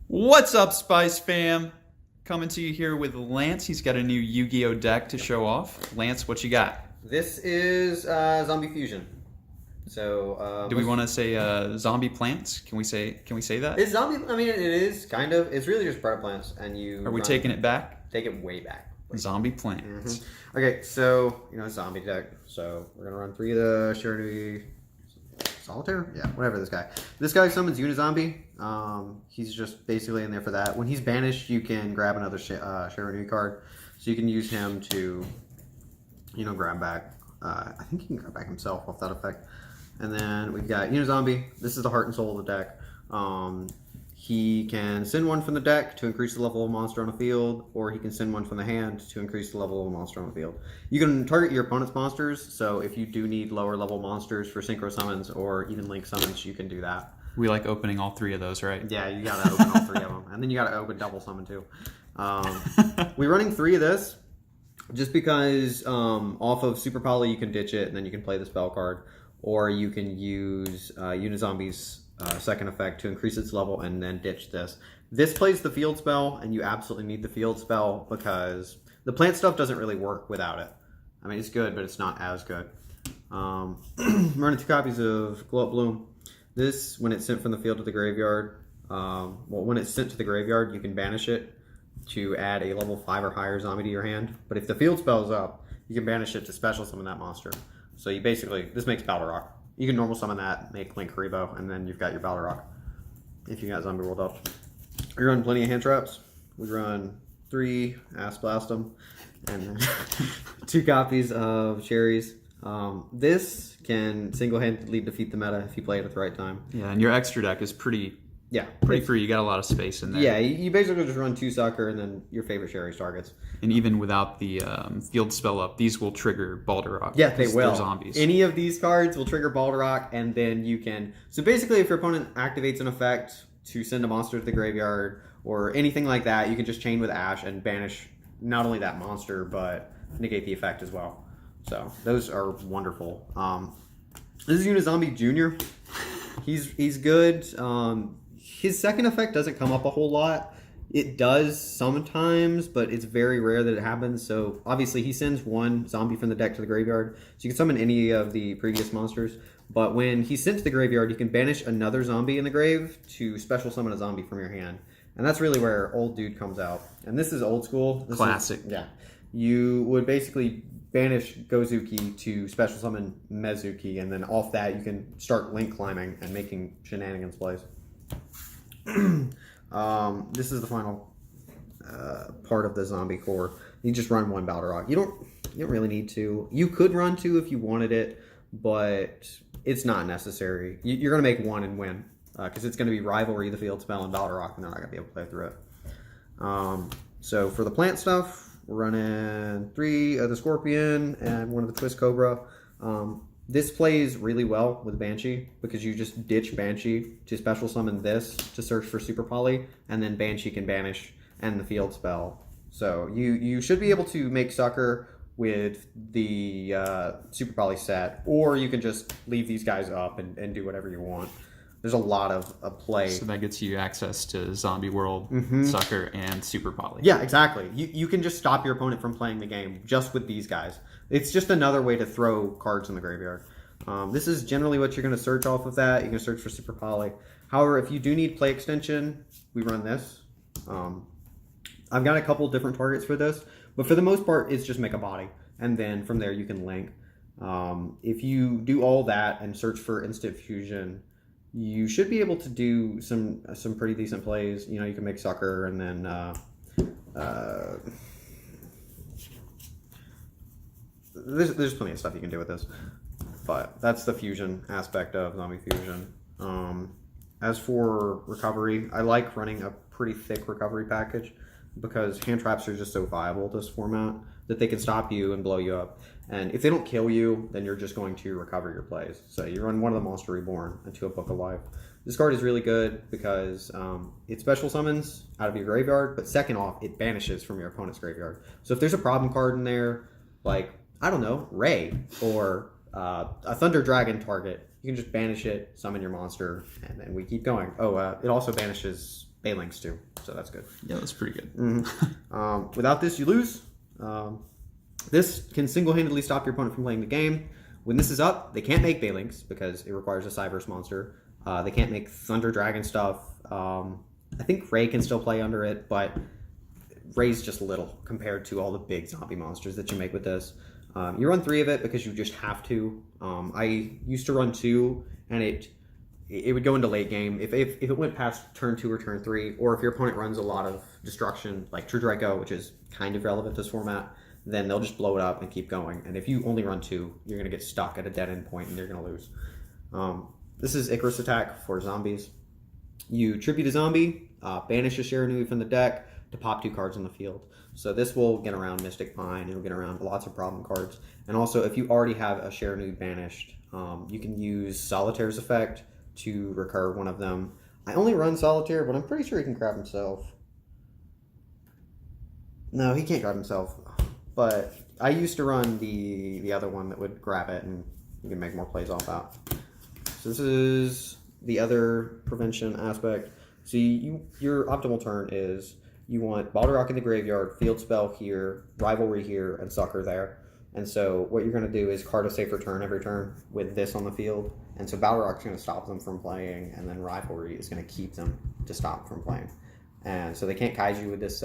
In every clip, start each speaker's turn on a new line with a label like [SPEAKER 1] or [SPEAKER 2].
[SPEAKER 1] What's up, Spice fam? Coming to you here with Lance. He's got a new Yu-Gi-Oh deck to show off. Lance, what you got?
[SPEAKER 2] This is Zombie Fusion. So
[SPEAKER 1] Do we want to say zombie plants? Can we say that?
[SPEAKER 2] it's zombie. I mean, it is kind of. It's really just Predator plants, and you.
[SPEAKER 1] Are we taking it back?
[SPEAKER 2] Take it way back.
[SPEAKER 1] Zombie plants.
[SPEAKER 2] Okay, so zombie deck. So we're gonna run 3 of the Shiranui Solitaire. Yeah, whatever this guy. This guy summons Unizombie. He's just basically in there for that. When he's banished, you can grab another Shiranui card, so you can use him to, grab back. I think he can grab back himself off that effect. And then we've got Unizombie. This is the heart and soul of the deck. He can send one from the deck to increase the level of a monster on the field, or he can send one from the hand to increase the level of a monster on the field. You can target your opponent's monsters, so if you do need lower level monsters for synchro summons or even link summons, you can do that.
[SPEAKER 1] We like opening all 3 of those, right?
[SPEAKER 2] Yeah, you gotta open all 3 of them. And then you gotta open double summon too. We're running 3 of this just because off of Super Poly you can ditch it and then you can play the spell card. Or you can use Unizombie's second effect to increase its level and then ditch this. This plays the field spell, and you absolutely need the field spell because the plant stuff doesn't really work without it. I mean, it's good, but it's not as good. I'm running 2 copies of Glow Up Bloom. This, when it's sent from the field to the graveyard, when it's sent to the graveyard, you can banish it to add a level 5 or higher zombie to your hand. But if the field spell is up, you can banish it to special summon that monster. So you basically, this makes Battle Rock. You can normal summon that, make Link Karibo, and then you've got your Battle Rock. If you got Zombie World up. We run plenty of hand traps. We run 3, Ass Blast them, and then 2 copies of Cherries. This can single-handedly defeat the meta if you play it at the right time.
[SPEAKER 1] Yeah, and your extra deck is pretty free. You got a lot of space in there.
[SPEAKER 2] Yeah, you basically just run 2 Sucker and then your favorite Cherries targets.
[SPEAKER 1] And even without the field spell up, these will trigger Balderrock.
[SPEAKER 2] Yeah, they will.
[SPEAKER 1] They're zombies.
[SPEAKER 2] Any of these cards will trigger Balderrock, and then you can... So basically, if your opponent activates an effect to send a monster to the graveyard or anything like that, you can just chain with Ash and banish not only that monster, but negate the effect as well. So those are wonderful. This is Unizombie Jr. He's good. His second effect doesn't come up a whole lot. It does sometimes, but it's very rare that it happens. So obviously he sends 1 zombie from the deck to the graveyard. So you can summon any of the previous monsters. But when he's sent to the graveyard, you can banish another zombie in the grave to special summon a zombie from your hand. And that's really where Old Dude comes out. And this is old school.
[SPEAKER 1] Classic.
[SPEAKER 2] Yeah. You would basically banish Gozuki to special summon Mezuki. And then off that, you can start link climbing and making shenanigans plays. This is the final part of the zombie core. You just run 1 Battle Rock. You don't really need to. You could run 2 if you wanted it, but it's not necessary. You're going to make 1 and win because it's going to be Rivalry, the field spell, and Battle Rock, and they're not going to be able to play through it. So for the plant stuff, we're running 3 of the Scorpion and 1 of the Twist Cobra. This plays really well with Banshee because you just ditch Banshee to special summon this to search for Super Poly, and then Banshee can banish and the field spell. So you should be able to make Sucker with the Super Poly set, or you can just leave these guys up and do whatever you want. There's a lot of play.
[SPEAKER 1] So that gets you access to Zombie World, Sucker, and Super Poly.
[SPEAKER 2] Yeah, exactly. You can just stop your opponent from playing the game just with these guys. It's just another way to throw cards in the graveyard. This is generally what you're going to search off of that. You're going to search for Super Poly. However, if you do need play extension, we run this. I've got a couple different targets for this, but for the most part, it's just make a body. And then from there, you can link. If you do all that and search for instant fusion, you should be able to do some pretty decent plays. You can make Sucker and then there's plenty of stuff you can do with this. But that's the fusion aspect of Zombie Fusion. As for recovery, I like running a pretty thick recovery package because hand traps are just so viable this format that they can stop you and blow you up. And if they don't kill you, then you're just going to recover your plays. So you run 1 of the Monster Reborn into a Book of Life. This card is really good because it special summons out of your graveyard, but second off, it banishes from your opponent's graveyard. So if there's a problem card in there, like, I don't know, Ray or a Thunder Dragon target, you can just banish it, summon your monster, and then we keep going. Oh, it also banishes Balinks too, so that's good.
[SPEAKER 1] Yeah, that's pretty good.
[SPEAKER 2] Without this, you lose. This can single-handedly stop your opponent from playing the game. When this is up, they can't make Balinks because it requires a Cyberse monster. They can't make Thunder Dragon stuff. I think Ray can still play under it, but Ray's just little compared to all the big zombie monsters that you make with this. You run 3 of it because you just have to. I used to run 2, and it would go into late game. If it went past turn 2 or turn 3, or if your opponent runs a lot of destruction, like True Draco, which is kind of relevant to this format, then they'll just blow it up and keep going. And if you only run 2, you're going to get stuck at a dead end point and you're going to lose. This is Icarus attack for zombies. You tribute a zombie, banish a Sharanui from the deck to pop 2 cards on the field. So this will get around Mystic Pine, it'll get around lots of problem cards. And also, if you already have a Sharanui banished, you can use Solitaire's effect to recur one of them. I only run Solitaire, but I'm pretty sure he can grab himself. No, he can't grab himself. But I used to run the other one that would grab it, and you can make more plays off that. So this is the other prevention aspect. So your optimal turn is you want Bottle Rock in the graveyard, Field Spell here, Rivalry here, and Sucker there. And so what you're going to do is card a safer turn every turn with this on the field. And so Battle Rock's going to stop them from playing, and then Rivalry is going to keep them to stop from playing. And so they can't kaiju with this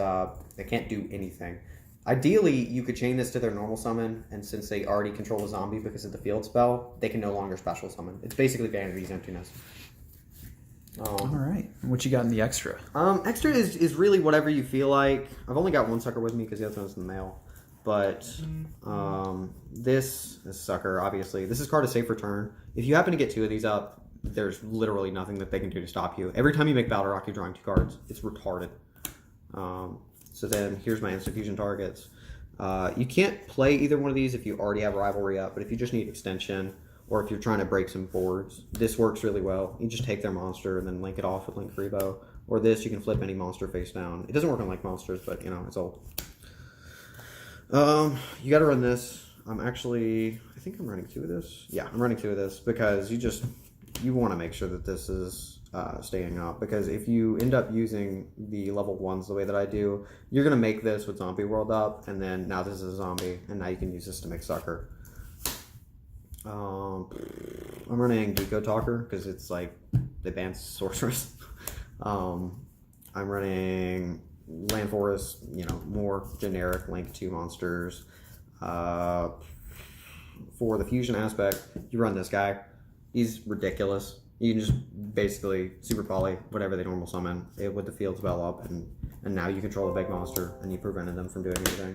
[SPEAKER 2] they can't do anything. Ideally, you could chain this to their normal summon, and since they already control a zombie because of the field spell, they can no longer special summon. It's basically Vanity's Emptiness.
[SPEAKER 1] All right. What you got in the extra?
[SPEAKER 2] Extra is really whatever you feel like. I've only got one sucker with me because the other one's in the mail. But this is Sucker, obviously. This is card a safer turn. If you happen to get 2 of these up, there's literally nothing that they can do to stop you. Every time you make Battle Rock, you're drawing 2 cards. It's retarded. So then here's my instant fusion targets. You can't play either one of these if you already have Rivalry up, but if you just need extension or if you're trying to break some boards, this works really well. You just take their monster and then link it off with Link Rebo. Or this, you can flip any monster face down. It doesn't work on Link monsters, but it's old. You got to run this. I think I'm running 2 of this. Yeah, I'm running 2 of this because you want to make sure that this is staying up, because if you end up using the level 1s the way that I do, you're going to make this with Zombie World up, and then now this is a zombie, and now you can use this to make Sucker. I'm running Geeko Talker because it's like the advanced sorceress. I'm running Land Forest, more generic Link 2 monsters. For the fusion aspect, you run this guy. He's ridiculous. You can just basically super poly whatever they normal summon with the field spell up, and now you control a big monster, and you prevented them from doing anything.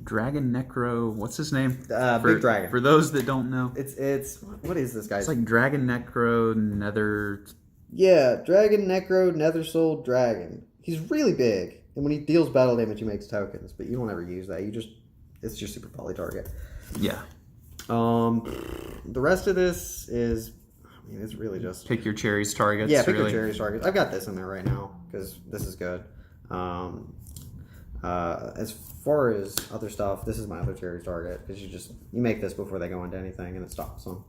[SPEAKER 1] Dragon Necro, what's his name?
[SPEAKER 2] Big Dragon.
[SPEAKER 1] For those that don't know,
[SPEAKER 2] it's what is this guy?
[SPEAKER 1] It's like Dragon Necro Nether.
[SPEAKER 2] Yeah, Dragon Necro Nether Soul Dragon. He's really big, and when he deals battle damage, he makes tokens. But you don't ever use that. It's your super poly target.
[SPEAKER 1] Yeah.
[SPEAKER 2] The rest of this is, it's really just
[SPEAKER 1] pick your cherries targets.
[SPEAKER 2] Yeah, pick your cherries targets. I've got this in there right now because this is good. As far as other stuff, this is my other cherries target because you make this before they go into anything and it stops them.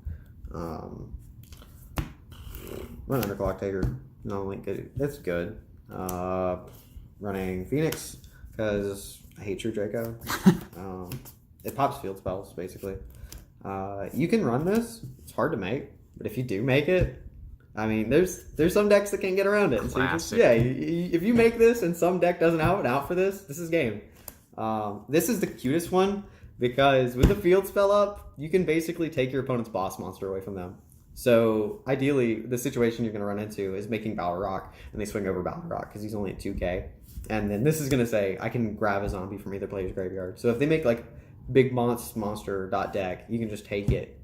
[SPEAKER 2] Run Underclock Taker. No, Link, it's good. Running Phoenix because I hate True Draco. It pops field spells basically. You can run this. It's hard to make, but if you do make it, there's some decks that can't get around it. So if you make this and some deck doesn't have it out for this is game. This is the cutest one because with the field spell up, you can basically take your opponent's boss monster away from them. So ideally, the situation you're going to run into is making Battle Rock, and they swing over Battle Rock because he's only at 2k. And then this is going to say, I can grab a zombie from either player's graveyard. So if they make like big monster deck, you can just take it.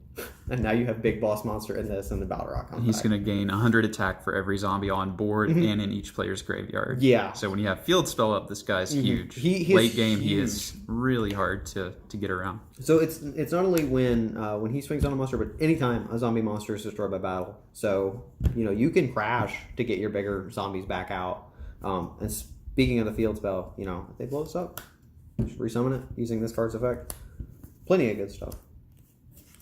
[SPEAKER 2] And now you have big boss monster in this and the Battle Rock on
[SPEAKER 1] He's going to gain 100 attack for every zombie on board and in each player's graveyard.
[SPEAKER 2] Yeah.
[SPEAKER 1] So when you have field spell up, this guy's huge. Late game, he is really hard to get around.
[SPEAKER 2] So it's not only when he swings on a monster, but anytime a zombie monster is destroyed by battle. So you can crash to get your bigger zombies back out. And speaking of the field spell, if they blow this up, just resummon it using this card's effect. Plenty of good stuff.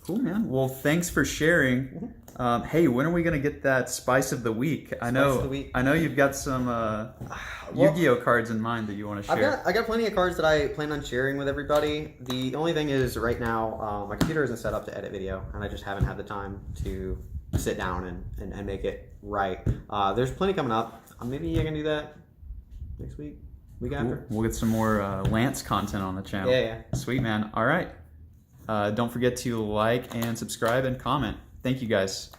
[SPEAKER 1] Cool, man. Well, thanks for sharing. Hey, when are we gonna get that spice of the week? I know you've got some Yu-Gi-Oh cards in mind that you want to share.
[SPEAKER 2] I got plenty of cards that I plan on sharing with everybody. The only thing is, right now, my computer isn't set up to edit video, and I just haven't had the time to sit down and make it right. There's plenty coming up. Maybe I can do that next week, week after.
[SPEAKER 1] We'll get some more Lance content on the channel.
[SPEAKER 2] Yeah.
[SPEAKER 1] Sweet, man. All right. Don't forget to like and subscribe and comment. Thank you, guys.